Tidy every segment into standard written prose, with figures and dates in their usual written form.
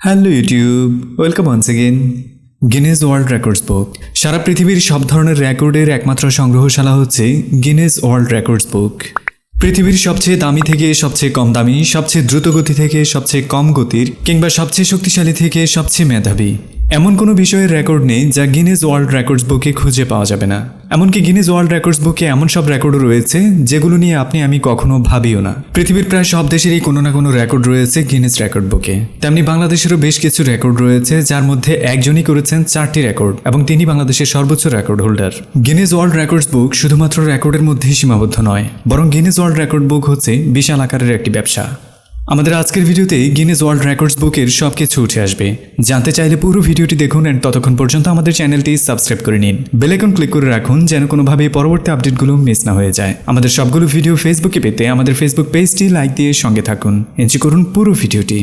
Hello YouTube, welcome once again. Guinness world records book সারা পৃথিবীর সব ধরনের রেকর্ডের একমাত্র সংগ্রহশালা হচ্ছে গিনেস ওয়ার্ল্ড রেকর্ডস বুক। পৃথিবীর সবচেয়ে দামি থেকে সবচেয়ে কম দামি, সবচেয়ে দ্রুত গতি থেকে সবচেয়ে কম গতির, কিংবা সবচেয়ে শক্তিশালী থেকে সবচেয়ে মেধাবী, এমন কোনো বিষয়ের রেকর্ড নেই যা গিনেস ওয়ার্ল্ড রেকর্ডস বুকে খুঁজে পাওয়া যাবে না। এমনকি গিনেস ওয়ার্ল্ড রেকর্ডস বুকে এমন সব রেকর্ডও রয়েছে যেগুলো নিয়ে আমি কখনো ভাবিও না। পৃথিবীর প্রায় সব দেশেরই কোনো না কোনো রেকর্ড রয়েছে গিনেস রেকর্ড বুকে। তেমনি বাংলাদেশেরও বেশ কিছু রেকর্ড রয়েছে, যার মধ্যে একজনই করেছেন 4টি রেকর্ড এবং তিনি বাংলাদেশের সর্বোচ্চ record holder. Guinness world records book শুধুমাত্র রেকর্ডের মধ্যেই সীমাবদ্ধ নয়, বরং গিনেস ওয়ার্ল্ড রেকর্ড বুক হচ্ছে বিশাল আকারের একটি ব্যবসা। আমাদের আজকের ভিডিওতে গিনেস ওয়ার্ল্ড রেকর্ডস বুকের সবকিছু উঠে আসবে। জানতে চাইলে পুরো ভিডিওটি দেখুন এন্ড ততক্ষণ পর্যন্ত আমাদের চ্যানেলটি সাবস্ক্রাইব করে নিন। বেল আইকন ক্লিক করে রাখুন যেন কোনোভাবে পরবর্তী আপডেটগুলো মিস না হয়ে যায়। আমাদের সবগুলো ভিডিও ফেসবুকে পেতে আমাদের ফেসবুক পেজটি লাইক দিয়ে সঙ্গে থাকুন। এনজয় করুন পুরো ভিডিওটি।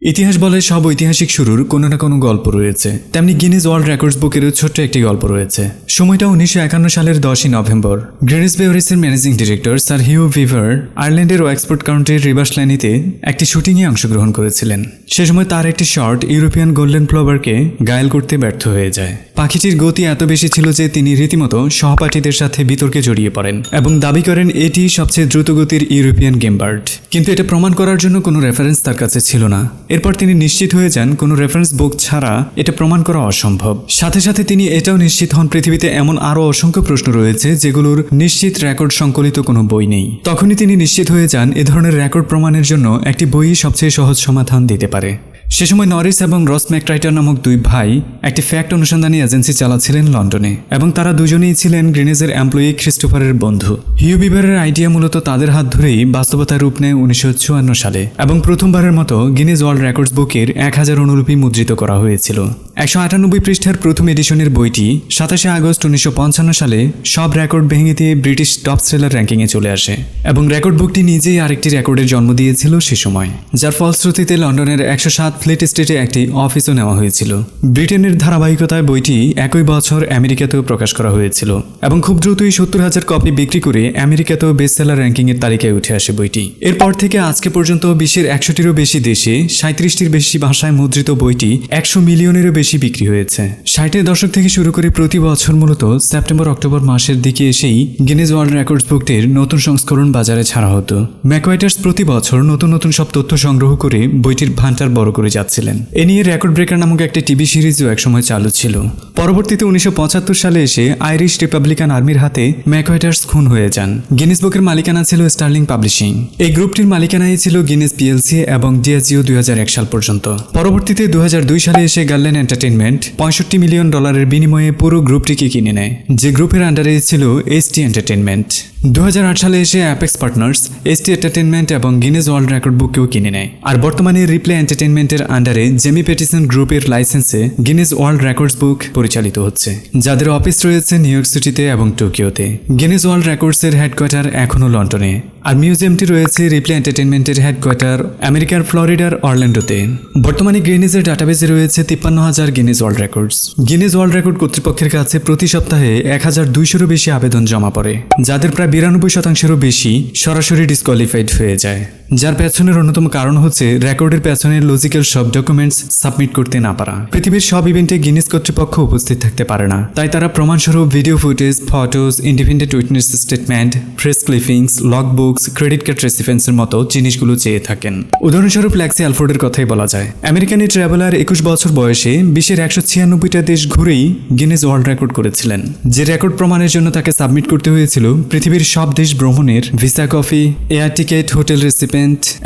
ইতিহাস বলে সব ঐতিহাসিক শুরুর কোনো না কোনো গল্প রয়েছে, তেমনি গিনেস ওয়ার্ল্ড রেকর্ডস বুকেরও ছোট্ট একটি গল্প রয়েছে। সময়টা 1951 সালের 10ই নভেম্বর। গ্রিনিস ব্রেওয়ারিসের managing director sir Hugh Beaver আয়ারল্যান্ডের ওয়েক্সফোর্ড কাউন্টির রিভার্সল্যান্ডিতে একটি শুটিংয়ে অংশগ্রহণ করেছিলেন। সে সময় তার একটি শট ইউরোপিয়ান গোল্ডেন প্লোভারকে ঘায়েল করতে ব্যর্থ হয়ে যায়। পাখিটির গতি এত বেশি ছিল যে তিনি রীতিমতো সহপাঠীদের সাথে বিতর্কে জড়িয়ে পড়েন এবং দাবি করেন এটি সবচেয়ে দ্রুতগতির ইউরোপিয়ান গেম বার্ড। কিন্তু এটা প্রমাণ করার জন্য কোনো রেফারেন্স তার কাছে ছিল না। এরপর তিনি নিশ্চিত হয়ে যান কোনো রেফারেন্স বুক ছাড়া এটা প্রমাণ করা অসম্ভব। সাথে সাথে তিনি এটাও নিশ্চিত হন পৃথিবীতে এমন আরও অসংখ্য প্রশ্ন রয়েছে যেগুলোর নিশ্চিত রেকর্ড সংকলিত কোনো বই নেই। তখনই তিনি নিশ্চিত হয়ে যান এ ধরনের রেকর্ড প্রমাণের জন্য একটি বই সবচেয়ে সহজ সমাধান দিতে পারে। সে সময় নরিস এবং রস ম্যাকট্রাইটার নামক দুই ভাই একটি ফ্যাক্ট অনুসন্ধানী এজেন্সি চালাচ্ছিলেন লন্ডনে এবং তারা দুজনেই ছিলেন গ্রিনিজের এমপ্লয়ি ক্রিস্টোফারের বন্ধু। হিউ ভিভারের আইডিয়া মূলত তাদের হাত ধরেই বাস্তবতার রূপ নেয় 1954 সালে এবং প্রথমবারের মতো গিনেস ওয়ার্ল্ড রেকর্ডস বুকের 1000 অনুলিপি মুদ্রিত করা হয়েছিল। 198 পৃষ্ঠার প্রথম এডিশনের বইটি 27 আগস্ট 1955 সালে সব রেকর্ড ভেঙে দিয়ে ব্রিটিশ টপ সেলার র্যাঙ্কিংয়ে চলে আসে এবং রেকর্ড বুকটি নিজেই আরেকটি রেকর্ডের জন্ম দিয়েছিল সে সময়, যার ফলশ্রুতিতে লন্ডনের 107 ফ্লিট স্ট্রিটে একটি অফিসও নেওয়া হয়েছিল। ব্রিটেনের ধারাবাহিকতায় বইটি একই বছর আমেরিকাতেও প্রকাশ করা হয়েছিল এবং খুব দ্রুতই 70,000 কপি বিক্রি করে আমেরিকাতেও বেস্ট সেলার র্যাঙ্কিংয়ের তালিকায় উঠে আসে বইটি। এরপর থেকে আজকে পর্যন্ত বিশ্বের 100টিরও বেশি দেশে 37টির বেশি ভাষায় মুদ্রিত বইটি 100 মিলিয়নেরও বেশি বিক্রি হয়েছে। 60-এর দশক থেকে শুরু করে প্রতি বছর মূলত সেপ্টেম্বর অক্টোবর মাসের দিকে এসেই গিনেস ওয়ার্ল্ড রেকর্ডস বুকটির নতুন সংস্করণ বাজারে ছাড়া হতো। ম্যাকওয়াইটার্স প্রতি বছর নতুন নতুন সব তথ্য সংগ্রহ করে বইটির ভান্ডার বড় করে যাচ্ছিলেন। এ নিয়ে রেকর্ড ব্রেকার নামক একটি টিভি সিরিজও একসময় চালু ছিল। পরবর্তীতে 1975 সালে এসে আইরিশ রিপাবলিকান আর্মির হাতে ম্যাকওয়াইটার্স খুন হয়ে যান। গিনেস বুকের মালিকানা ছিল স্টার্লিং পাবলিশিং। এই গ্রুপটির মালিকানায় ছিল গিনেস পিএলসি এবং ডিএসজিও 2001 সাল পর্যন্ত। পরবর্তীতে 2002 সালে এসে গার্লেন এন্টারটেইনমেন্ট $65 মিলিয়ন বিনিময়ে পুরো গ্রুপটিকে কিনে নেয়, যে গ্রুপের আন্ডারে ছিল এসটি এন্টারটেইনমেন্ট। 2008 সালে এসে অ্যাপেক্স পার্টনার্স, এসটি এন্টারটেইনমেন্ট এবং গিনেস ওয়ার্ল্ড রেকর্ড বুককেও কিনে নেয়। আর বর্তমানে রিপ্লে এন্টারটেইনমেন্টের আন্ডারে জেমি পেটিসন গ্রুপের লাইসেন্সে গিনেস ওয়ার্ল্ড রেকর্ডস বুক পরিচালিত হচ্ছে, যাদের অফিস রয়েছে নিউ ইয়র্ক সিটিতে এবং টোকিওতে। গিনেস ওয়ার্ল্ড রেকর্ডসের হেডকোয়ার্টার এখনও লন্ডনে, আর মিউজিয়ামটি রয়েছে রিপ্লে এন্টারটেইনমেন্টের হেডকোয়ার্টার আমেরিকার ফ্লোরিডার অরল্যান্ডোতে। বর্তমানে গ্রিনিজের ডাটাবেসে রয়েছে 53,000 Guinness world records. Guinness world record কর্তৃপক্ষের কাছে প্রতি সপ্তাহে 1200-এরও বেশি আবেদন জমা পড়ে, যাদের প্রায় 92%-এরও বেশি সরাসরি ডিসকোয়ালিফাইড হয়ে যায়, যার পেছনের অন্যতম কারণ হচ্ছে রেকর্ডের পেছনের লজিক্যাল সব ডকুমেন্টস সাবমিট করতে না পারা। পৃথিবীর সব ইভেন্টে গিনেস কর্তৃপক্ষ উপস্থিত থাকতে পারে না, তাই তারা প্রমাণস্বরূপ video footage, photos, independent witness statement, press clippings, log books, credit card রেসিপেন্সের মতো জিনিসগুলো চেয়ে থাকেন। উদাহরণস্বরূপ ল্যাক্সি আলফোর্ডের কথাই বলা যায়। আমেরিকান এই ট্রাভেলার 21 বছর বয়সে বিশ্বের 196টা দেশ ঘুরেই গিনেস ওয়ার্ল্ড রেকর্ড করেছিলেন, যে রেকর্ড প্রমাণের জন্য তাকে সাবমিট করতে হয়েছিল পৃথিবীর সব দেশ ভ্রমণের visa copy, air ticket, hotel recipient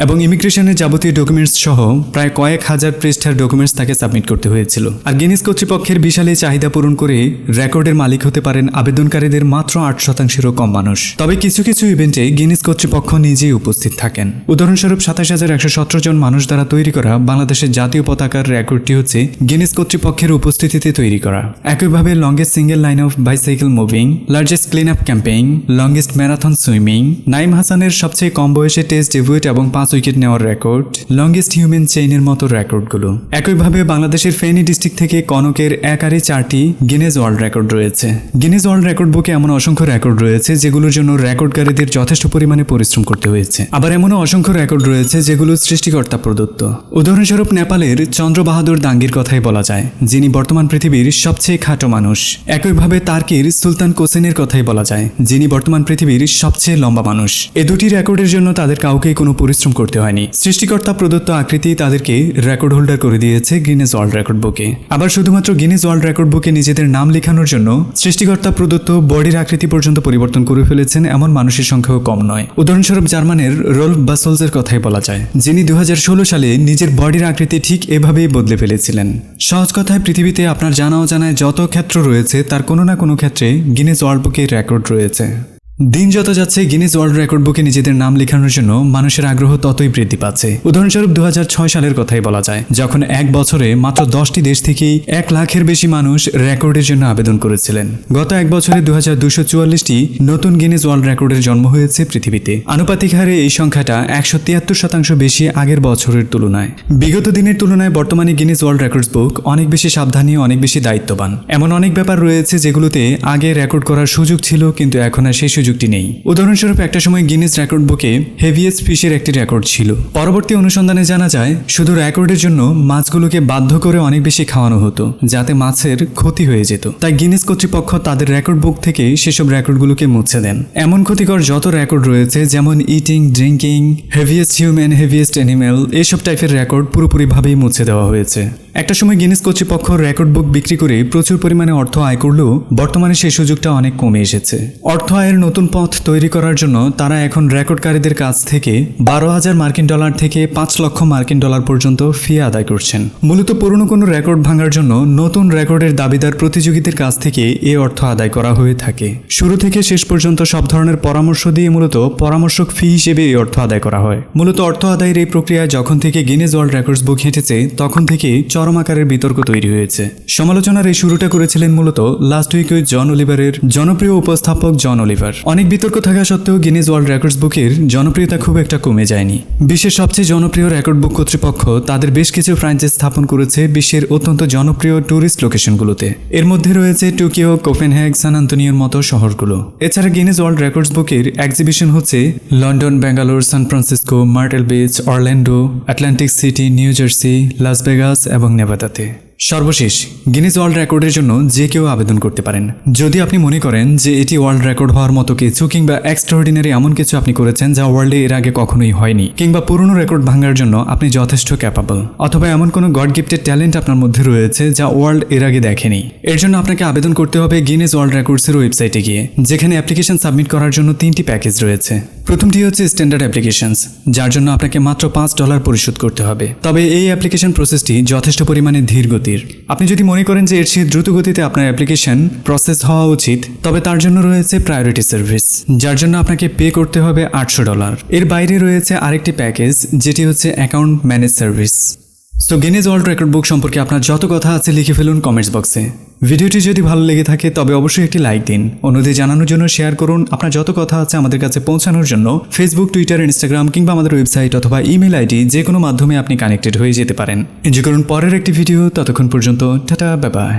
এবং ইমিগ্রেশনের যাবতীয় ডকুমেন্টস সহ প্রায় কয়েক হাজার পৃষ্ঠার ডকুমেন্টস তাকে সাবমিট করতে হয়েছিল। আর গিনেস কর্তৃপক্ষের বিশাল এই চাহিদা পূরণ করে রেকর্ডের মালিক হতে পারেন আবেদনকারীদের মাত্র 8%-এরও কম মানুষ। তবে কিছু কিছু ইভেন্টে গিনেস কর্তৃপক্ষ নিজেই উপস্থিত থাকেন। উদাহরণস্বরূপ 27,117 জন মানুষ দ্বারা তৈরি করা বাংলাদেশের জাতীয় পতাকার রেকর্ডটি হচ্ছে গিনেস কর্তৃপক্ষের উপস্থিতিতে তৈরি করা। একইভাবে longest single line of bicycle moving, largest clean up campaign, longest marathon swimming, Naim হাসানের সবচেয়ে কম বয়সে টেস্ট ডেবিউট এবং 5 উইকেট নেওয়ার রেকর্ড, লংগেস্ট হিউম্যান চেইনের মতো রেকর্ডগুলো। একইভাবে বাংলাদেশের ফেনী ডিস্ট্রিক্ট থেকে কনকের একারে 4টি গিনেস ওয়ার্ল্ড রেকর্ড রয়েছে। গিনেস ওয়ার্ল্ড রেকর্ড বুকে এমন অসংখ্য রেকর্ড রয়েছে যেগুলোর জন্য রেকর্ডকারীদের যথেষ্ট পরিমাণে পরিমাণে পরিশ্রম করতে হয়েছে। আবার এমনও অসংখ্য রেকর্ড রয়েছে যেগুলো সৃষ্টিকর্তা প্রদত্ত। উদাহরণস্বরূপ নেপালের চন্দ্র বাহাদুর দাঙ্গির কথাই বলা যায়, যিনি বর্তমান পৃথিবীর সবচেয়ে খাটো মানুষ। একইভাবে তার্কির সুলতান কোসেনের কথাই বলা যায়, যিনি বর্তমান পৃথিবীর সবচেয়ে লম্বা মানুষ। এ দুটি রেকর্ডের জন্য তাদের কাউকে কোনো পরিশ্রম করতে হয়নি। সৃষ্টিকর্তা প্রদত্ত আকৃতি তাদেরকে রেকর্ড হোল্ডার করে দিয়েছে গিনেস ওয়ার্ল্ড রেকর্ড বুকে। আবার শুধুমাত্র গিনেস ওয়ার্ল্ড রেকর্ড বুকে নিজেদের নাম লেখানোর জন্য সৃষ্টিকর্তা প্রদত্ত বডির আকৃতি পর্যন্ত পরিবর্তন করে ফেলেছেন এমন মানুষের সংখ্যাও কম নয়। উদাহরণস্বরূপ জার্মানের রোলফ বাসলসের কথাই বলা যায়, যিনি 2016 সালে নিজের বডির আকৃতি ঠিক এভাবেই বদলে ফেলেছিলেন। সহজ কথায়, পৃথিবীতে আপনার জানা অজানায় যত ক্ষেত্র রয়েছে তার কোনো না কোনো ক্ষেত্রে গিনেস ওয়ার্ল্ড বুকে রেকর্ড রয়েছে। দিন যত যাচ্ছে গিনেস ওয়ার্ল্ড রেকর্ড বুকে নিজেদের নাম লেখানোর জন্য মানুষের আগ্রহ ততই বৃদ্ধি পাচ্ছে। উদাহরণস্বরূপ 2006 সালের কথাই বলা যায়, যখন এক বছরে মাত্র 10টি দেশ থেকেই 1 লাখের বেশি মানুষ রেকর্ডের জন্য আবেদন করেছিলেন। গত এক বছরে 2244টি নতুন গিনেস ওয়ার্ল্ড রেকর্ডের জন্ম হয়েছে পৃথিবীতে। আনুপাতিক হারে এই সংখ্যাটা 173% বেশি আগের বছরের তুলনায়। বিগত দিনের তুলনায় বর্তমানে গিনেস ওয়ার্ল্ড রেকর্ডস বুক অনেক বেশি সাবধানী, অনেক বেশি দায়িত্ববান। এমন অনেক ব্যাপার রয়েছে যেগুলোতে আগে রেকর্ড করার সুযোগ ছিল, কিন্তু এখন আর সেই সুযোগটি নেই। উদাহরণস্বরূপ একটা সময় গিনেস রেকর্ড বুকে হেভিয়েস্ট ফিশের একটি রেকর্ড ছিল। পরবর্তী অনুসন্ধানে জানা যায় শুধু রেকর্ডের জন্য মাছগুলোকে বাধ্য করে অনেক বেশি খাওয়ানো হতো, যাতে মাছের ক্ষতি হয়ে যেত। তাই গিনেস কর্তৃপক্ষ তাদের রেকর্ড বুক থেকে সেসব রেকর্ডগুলোকে মুছে দেন। এমন ক্ষতিকর যত রেকর্ড রয়েছে, যেমন eating, drinking, heaviest human, heaviest animal, এসব টাইপের রেকর্ড পুরোপুরিভাবেই মুছে দেওয়া হয়েছে। একটা সময় গিনেস কর্তৃপক্ষ রেকর্ড বুক বিক্রি করে প্রচুর পরিমাণে অর্থ আয় করলেও বর্তমানে সেই সুযোগটা অনেক কমে এসেছে। অর্থ আয়ের নতুন পথ তৈরি করার জন্য তারা এখন রেকর্ডকারীদের কাছ থেকে $12,000 থেকে $5 লক্ষ পর্যন্ত ফি আদায় করছেন। মূলত পুরনো কোনো রেকর্ড ভাঙার জন্য নতুন রেকর্ডের দাবিদার প্রতিযোগীদের কাছ থেকে এই অর্থ আদায় করা হয়ে থাকে। শুরু থেকে শেষ পর্যন্ত সব ধরনের পরামর্শ দিয়ে মূলত পরামর্শক ফি হিসেবে এই অর্থ আদায় করা হয়। মূলত অর্থ আদায়ের এই প্রক্রিয়া যখন থেকে গিনেস ওয়ার্ল্ড রেকর্ডস বুক হেঁটেছে, তখন থেকে চরম আকারের বিতর্ক তৈরি হয়েছে। সমালোচনার এই শুরুটা করেছিলেন মূলত লাস্ট উইক উইথ জন অলিভারের জনপ্রিয় উপস্থাপক জন অলিভার। অনেক বিতর্ক থাকা সত্ত্বেও গিনেস ওয়ার্ল্ড রেকর্ডস বুকের জনপ্রিয়তা খুব একটা কমে যায়নি। বিশ্বের সবচেয়ে জনপ্রিয় রেকর্ড বুক কর্তৃপক্ষ তাদের বেশ কিছু ফ্র্যাঞ্চাইজ স্থাপন করেছে বিশ্বের অত্যন্ত জনপ্রিয় ট্যুরিস্ট লোকেশনগুলোতে। এর মধ্যে রয়েছে টোকিও, কোপেনহেগ, সান আন্তোনিওর মতো শহরগুলো। এছাড়া গিনেস ওয়ার্ল্ড রেকর্ডস বুকের এক্সিবিশন হচ্ছে London, Bangalore, San Francisco, Myrtle Beach, Orlando, Atlantic City, New Jersey, Las Vegas এবং নেভাদাতে। সর্বশেষ, গিনেস ওয়ার্ল্ড রেকর্ডের জন্য যে কেউ আবেদন করতে পারেন। যদি আপনি মনে করেন যে এটি ওয়ার্ল্ড রেকর্ড হওয়ার মতো কিছু কিংবা এক্সট্রাঅর্ডিনারি এমন কিছু আপনি করেছেন যা ওয়ার্ল্ডে এর আগে কখনোই হয়নি, কিংবা পুরনো রেকর্ড ভাঙার জন্য আপনি যথেষ্ট ক্যাপাবল, অথবা এমন কোনো গড গিফটেড ট্যালেন্ট আপনার মধ্যে রয়েছে যা ওয়ার্ল্ড এর আগে দেখেনি, এর জন্য আপনাকে আবেদন করতে হবে গিনেস ওয়ার্ল্ড রেকর্ডসের ওয়েবসাইটে গিয়ে, যেখানে অ্যাপ্লিকেশন সাবমিট করার জন্য 3টি প্যাকেজ রয়েছে। প্রথমটি হচ্ছে স্ট্যান্ডার্ড অ্যাপ্লিকেশনস, যার জন্য আপনাকে মাত্র $5 পরিশোধ করতে হবে। তবে এই অ্যাপ্লিকেশন প্রসেসটি যথেষ্ট পরিমাণে ধীর গতির। আপনি যদি মনে করেন যে এর চেয়ে দ্রুত গতিতে আপনার অ্যাপ্লিকেশন প্রসেস হওয়া উচিত, তবে তার জন্য রয়েছে প্রায়োরিটি সার্ভিস, যার জন্য আপনাকে পে করতে হবে $800। এর বাইরে রয়েছে আরেকটি প্যাকেজ, যেটি হচ্ছে account manage service. So Guinness world record book সম্পর্কে আপনার যত কথা আছে লিখে ফেলুন কমেন্টস বক্সে। ভিডিওটি যদি ভালো লেগে থাকে তবে অবশ্যই একটি লাইক দিন। অন্যদের জানানোর জন্য শেয়ার করুন। আপনার যত কথা আছে আমাদের কাছে পৌঁছানোর জন্য ফেসবুক, টুইটার, ইনস্টাগ্রাম কিংবা আমাদের ওয়েবসাইট অথবা ইমেল আইডি যে কোনো মাধ্যমে আপনি কানেক্টেড হয়ে যেতে পারেন। এনজয় করুন পরের একটি ভিডিও। ততক্ষণ পর্যন্ত টাটা, বাই বাই।